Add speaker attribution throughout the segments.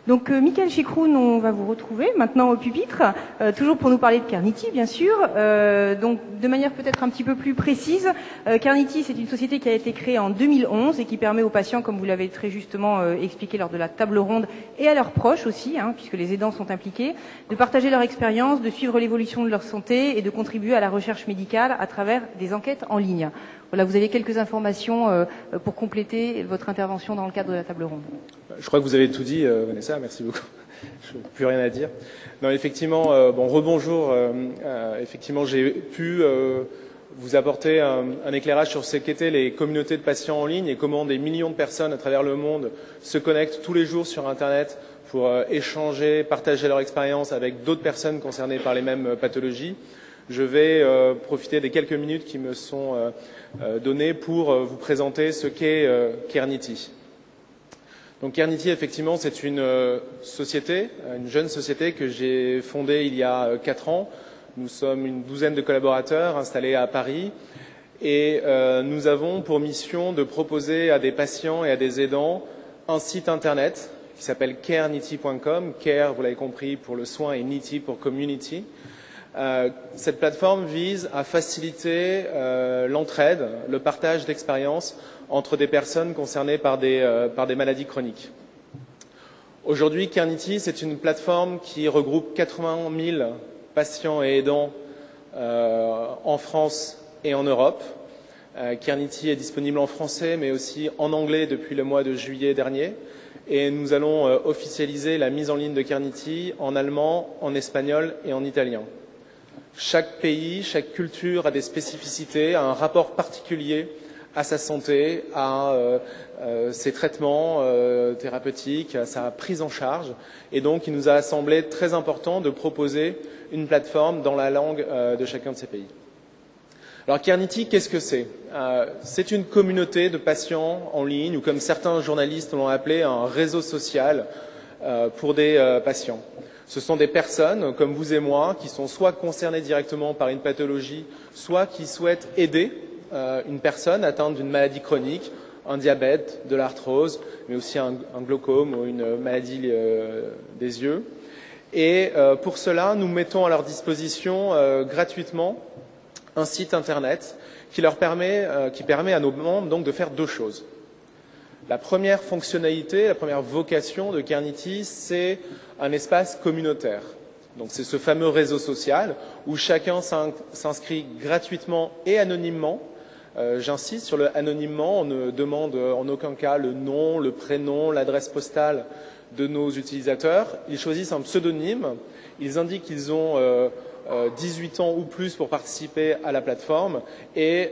Speaker 1: Donc, Michael Chikroun, on va vous retrouver maintenant au pupitre, toujours pour nous parler de Kernity, bien sûr. Donc, de manière peut-être un petit peu plus précise, Kernity, c'est une société qui a été créée en 2011 et qui permet aux patients, comme vous l'avez très justement expliqué lors de la table ronde, et à leurs proches aussi, puisque les aidants sont impliqués, de partager leur expérience, de suivre l'évolution de leur santé et de contribuer à la recherche médicale à travers des enquêtes en ligne. Voilà, vous avez quelques informations pour compléter votre intervention dans le cadre de la table ronde.
Speaker 2: Je crois que vous avez tout dit, Vanessa, merci beaucoup. Je n'ai plus rien à dire. Non, effectivement, rebonjour. Effectivement, j'ai pu vous apporter un éclairage sur ce qu'étaient les communautés de patients en ligne et comment des millions de personnes à travers le monde se connectent tous les jours sur Internet pour échanger, partager leur expérience avec d'autres personnes concernées par les mêmes pathologies. Je vais profiter des quelques minutes qui me sont données pour vous présenter ce qu'est Kernity. Donc Kernity, effectivement, c'est une société, une jeune société que j'ai fondée il y a 4 ans. Nous sommes une douzaine de collaborateurs installés à Paris et nous avons pour mission de proposer à des patients et à des aidants un site internet qui s'appelle carenity.com. Care, vous l'avez compris, pour le soin et Nity pour community. Cette plateforme vise à faciliter l'entraide, le partage d'expériences entre des personnes concernées par des maladies chroniques. Aujourd'hui, Kernity, c'est une plateforme qui regroupe 80 000 patients et aidants en France et en Europe. Kernity est disponible en français, mais aussi en anglais depuis le mois de juillet dernier. Et nous allons officialiser la mise en ligne de Kernity en allemand, en espagnol et en italien. Chaque pays, chaque culture a des spécificités, a un rapport particulier à sa santé, à ses traitements thérapeutiques, à sa prise en charge. Et donc, il nous a semblé très important de proposer une plateforme dans la langue de chacun de ces pays. Alors, Kernity, qu'est-ce que c'est? C'est une communauté de patients en ligne, ou comme certains journalistes l'ont appelé, un réseau social pour des patients. Ce sont des personnes, comme vous et moi, qui sont soit concernées directement par une pathologie, soit qui souhaitent aider une personne atteinte d'une maladie chronique, un diabète, de l'arthrose, mais aussi un glaucome ou une maladie des yeux. Et pour cela, nous mettons à leur disposition gratuitement un site internet qui permet à nos membres donc de faire 2 choses. La première fonctionnalité, la première vocation de Kernity, c'est un espace communautaire. Donc c'est ce fameux réseau social où chacun s'inscrit gratuitement et anonymement. J'insiste sur le anonymement, on ne demande en aucun cas le nom, le prénom, l'adresse postale de nos utilisateurs. Ils choisissent un pseudonyme, ils indiquent qu'ils ont 18 ans ou plus pour participer à la plateforme et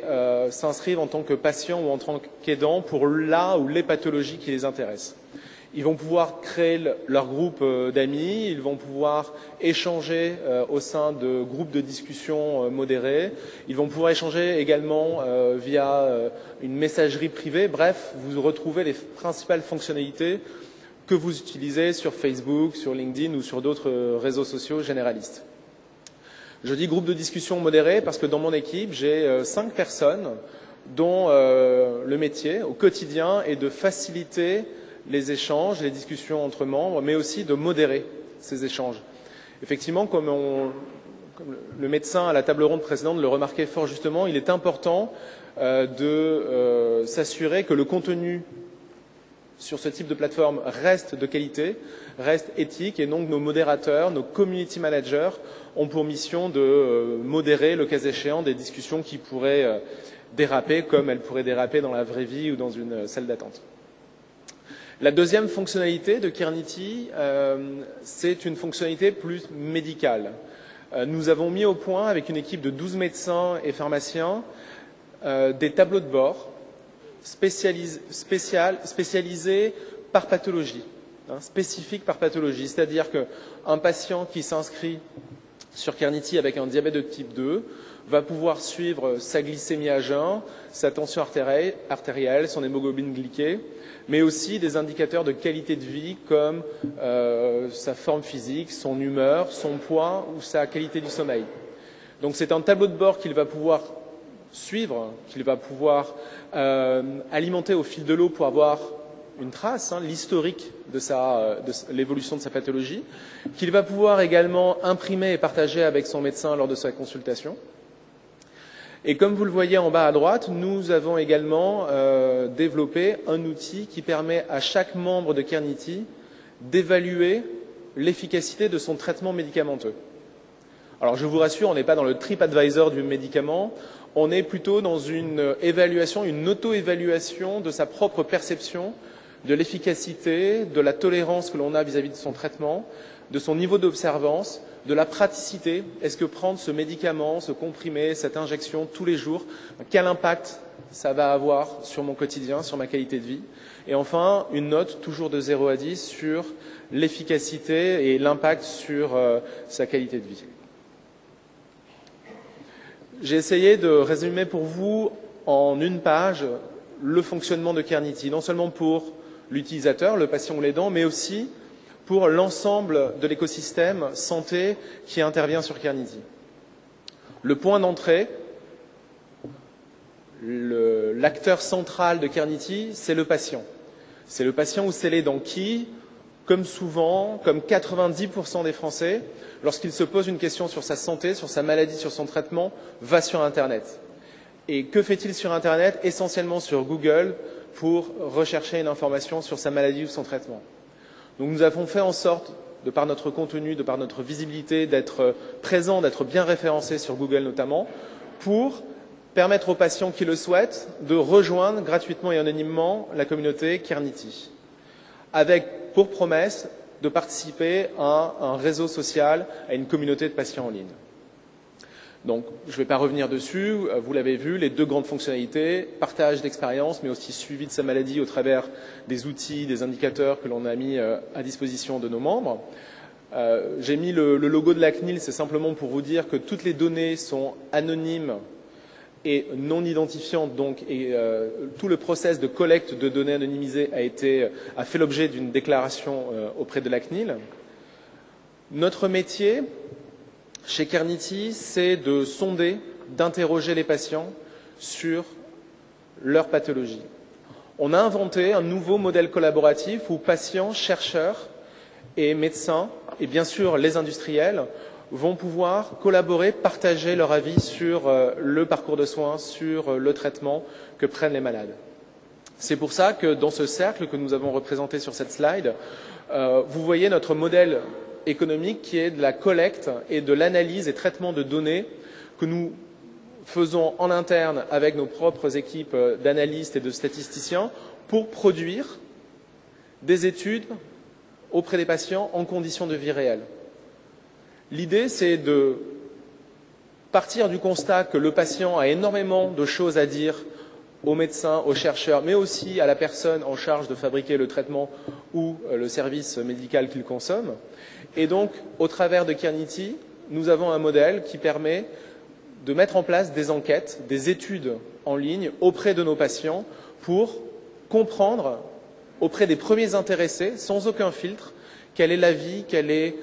Speaker 2: s'inscrivent en tant que patients ou en tant qu'aidants pour la ou les pathologies qui les intéressent. Ils vont pouvoir créer leur groupe d'amis, ils vont pouvoir échanger au sein de groupes de discussion modérés, ils vont pouvoir échanger également via une messagerie privée. Bref, vous retrouvez les principales fonctionnalités que vous utilisez sur Facebook, sur LinkedIn ou sur d'autres réseaux sociaux généralistes. Je dis groupe de discussion modéré parce que dans mon équipe, j'ai 5 personnes dont le métier au quotidien est de faciliter les échanges, les discussions entre membres, mais aussi de modérer ces échanges. Effectivement, comme le médecin à la table ronde précédente le remarquait fort justement, il est important de s'assurer que le contenu sur ce type de plateforme reste de qualité, reste éthique, et donc nos modérateurs, nos community managers ont pour mission de modérer, le cas échéant, des discussions qui pourraient déraper comme elles pourraient déraper dans la vraie vie ou dans une salle d'attente. La deuxième fonctionnalité de Kernity, c'est une fonctionnalité plus médicale. Nous avons mis au point, avec une équipe de 12 médecins et pharmaciens, des tableaux de bord spécialisés par pathologie, spécifiques par pathologie. C'est-à-dire qu'un patient qui s'inscrit sur Kernity avec un diabète de type 2 va pouvoir suivre sa glycémie à jeun, sa tension artérielle, son hémoglobine glyquée, mais aussi des indicateurs de qualité de vie comme sa forme physique, son humeur, son poids ou sa qualité du sommeil. Donc c'est un tableau de bord qu'il va pouvoir suivre, qu'il va pouvoir alimenter au fil de l'eau pour avoir une trace, l'historique de l'évolution de sa pathologie, qu'il va pouvoir également imprimer et partager avec son médecin lors de sa consultation. Et comme vous le voyez en bas à droite, nous avons également développé un outil qui permet à chaque membre de Carinity d'évaluer l'efficacité de son traitement médicamenteux. Alors je vous rassure, on n'est pas dans le TripAdvisor du médicament, on est plutôt dans une évaluation, une auto-évaluation de sa propre perception de l'efficacité, de la tolérance que l'on a vis-à-vis de son traitement, de son niveau d'observance, de la praticité. Est-ce que prendre ce médicament, ce comprimé, cette injection tous les jours, quel impact ça va avoir sur mon quotidien, sur ma qualité de vie? Et enfin, une note toujours de 0 à 10 sur l'efficacité et l'impact sur sa qualité de vie. J'ai essayé de résumer pour vous en une page le fonctionnement de Carinity, non seulement pour l'utilisateur, le patient ou l'aidant, mais aussi pour l'ensemble de l'écosystème santé qui intervient sur Carinity. Le point d'entrée, l'acteur central de Carinity, c'est le patient. C'est le patient ou c'est l'aidant qui, comme souvent, comme 90% des Français, lorsqu'il se pose une question sur sa santé, sur sa maladie, sur son traitement, va sur Internet. Et que fait-il sur Internet? Essentiellement sur Google pour rechercher une information sur sa maladie ou son traitement. Donc nous avons fait en sorte, de par notre contenu, de par notre visibilité, d'être présents, d'être bien référencés sur Google notamment, pour permettre aux patients qui le souhaitent de rejoindre gratuitement et anonymement la communauté Carinity, avec pour promesse de participer à un réseau social, à une communauté de patients en ligne. Donc, je ne vais pas revenir dessus, vous l'avez vu, les deux grandes fonctionnalités, partage d'expérience, mais aussi suivi de sa maladie au travers des outils, des indicateurs que l'on a mis à disposition de nos membres. J'ai mis le logo de la CNIL, c'est simplement pour vous dire que toutes les données sont anonymes et non identifiantes, donc, tout le process de collecte de données anonymisées a fait l'objet d'une déclaration auprès de la CNIL. Notre métier chez Carinity, c'est de sonder, d'interroger les patients sur leur pathologie. On a inventé un nouveau modèle collaboratif où patients, chercheurs et médecins, et bien sûr les industriels, vont pouvoir collaborer, partager leur avis sur le parcours de soins, sur le traitement que prennent les malades. C'est pour ça que dans ce cercle que nous avons représenté sur cette slide, vous voyez notre modèle économique qui est de la collecte et de l'analyse et traitement de données que nous faisons en interne avec nos propres équipes d'analystes et de statisticiens pour produire des études auprès des patients en conditions de vie réelle. L'idée, c'est de partir du constat que le patient a énormément de choses à dire aux médecins, aux chercheurs, mais aussi à la personne en charge de fabriquer le traitement ou le service médical qu'il consomme. Et donc, au travers de Carinity, nous avons un modèle qui permet de mettre en place des enquêtes, des études en ligne auprès de nos patients pour comprendre auprès des premiers intéressés, sans aucun filtre, quel est l'avis, quel est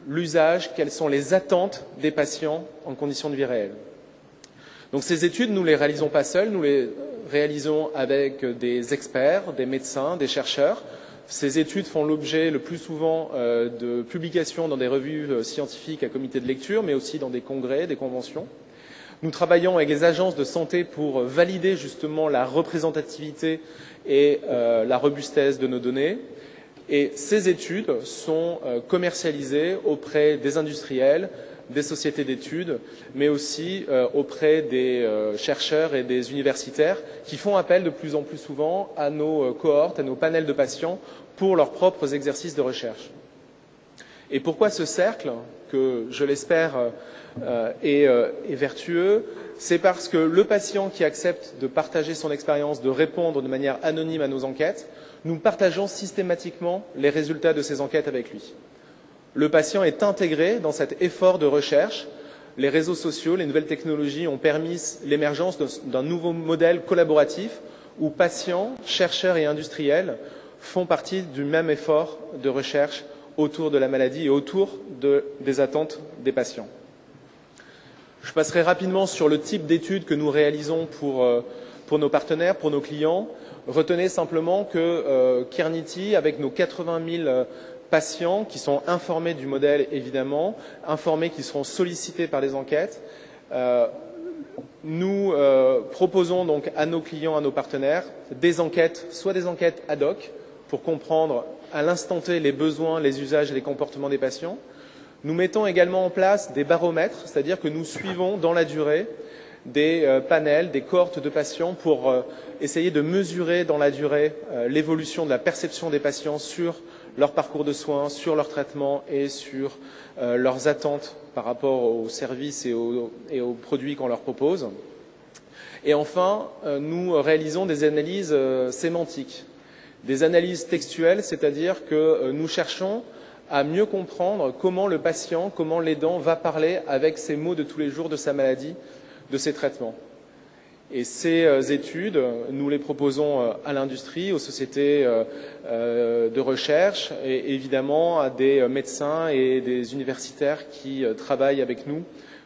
Speaker 2: l'usage, quelles sont les attentes des patients en conditions de vie réelle. Donc ces études, nous ne les réalisons pas seuls, nous les réalisons avec des experts, des médecins, des chercheurs. Ces études font l'objet le plus souvent de publications dans des revues scientifiques à comité de lecture, mais aussi dans des congrès, des conventions. Nous travaillons avec les agences de santé pour valider justement la représentativité et la robustesse de nos données. Et ces études sont commercialisées auprès des industriels, des sociétés d'études, mais aussi auprès des chercheurs et des universitaires qui font appel de plus en plus souvent à nos cohortes, à nos panels de patients pour leurs propres exercices de recherche. Et pourquoi ce cercle, que je l'espère est vertueux? C'est parce que le patient qui accepte de partager son expérience, de répondre de manière anonyme à nos enquêtes, nous partageons systématiquement les résultats de ces enquêtes avec lui. Le patient est intégré dans cet effort de recherche. Les réseaux sociaux, les nouvelles technologies ont permis l'émergence d'un nouveau modèle collaboratif où patients, chercheurs et industriels font partie du même effort de recherche autour de la maladie et autour des attentes des patients. Je passerai rapidement sur le type d'études que nous réalisons pour pour nos partenaires, pour nos clients. Retenez simplement que Carenity, avec nos 80 000 patients qui sont informés du modèle, évidemment, informés, qui seront sollicités par les enquêtes, nous proposons donc à nos clients, à nos partenaires, des enquêtes, soit des enquêtes ad hoc, pour comprendre à l'instant T les besoins, les usages et les comportements des patients. Nous mettons également en place des baromètres, c'est-à-dire que nous suivons dans la durée des panels, des cohortes de patients pour essayer de mesurer dans la durée l'évolution de la perception des patients sur leur parcours de soins, sur leur traitement et sur leurs attentes par rapport aux services et aux produits qu'on leur propose. Et enfin, nous réalisons des analyses sémantiques, des analyses textuelles, c'est-à-dire que nous cherchons à mieux comprendre comment le patient, comment l'aidant va parler avec ses mots de tous les jours de sa maladie, de ses traitements. Et ces études, nous les proposons à l'industrie, aux sociétés de recherche et évidemment à des médecins et des universitaires qui travaillent avec nous,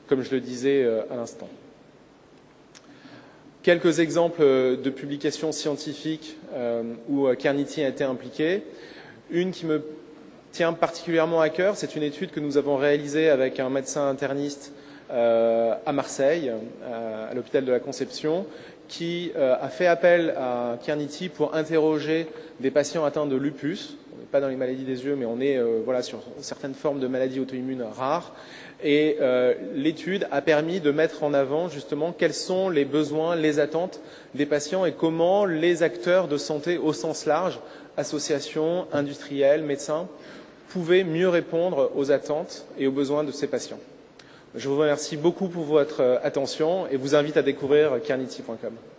Speaker 2: comme je le disais à l'instant. Quelques exemples de publications scientifiques où Carenity a été impliqué. Une qui me tient particulièrement à cœur, c'est une étude que nous avons réalisée avec un médecin interniste à Marseille, à l'hôpital de la Conception, qui a fait appel à Carenity pour interroger des patients atteints de lupus. On n'est pas dans les maladies des yeux, mais on est voilà, sur certaines formes de maladies auto-immunes rares. Et l'étude a permis de mettre en avant justement quels sont les besoins, les attentes des patients et comment les acteurs de santé au sens large, associations, industriels, médecins, pouvaient mieux répondre aux attentes et aux besoins de ces patients. Je vous remercie beaucoup pour votre attention et vous invite à découvrir carenity.com.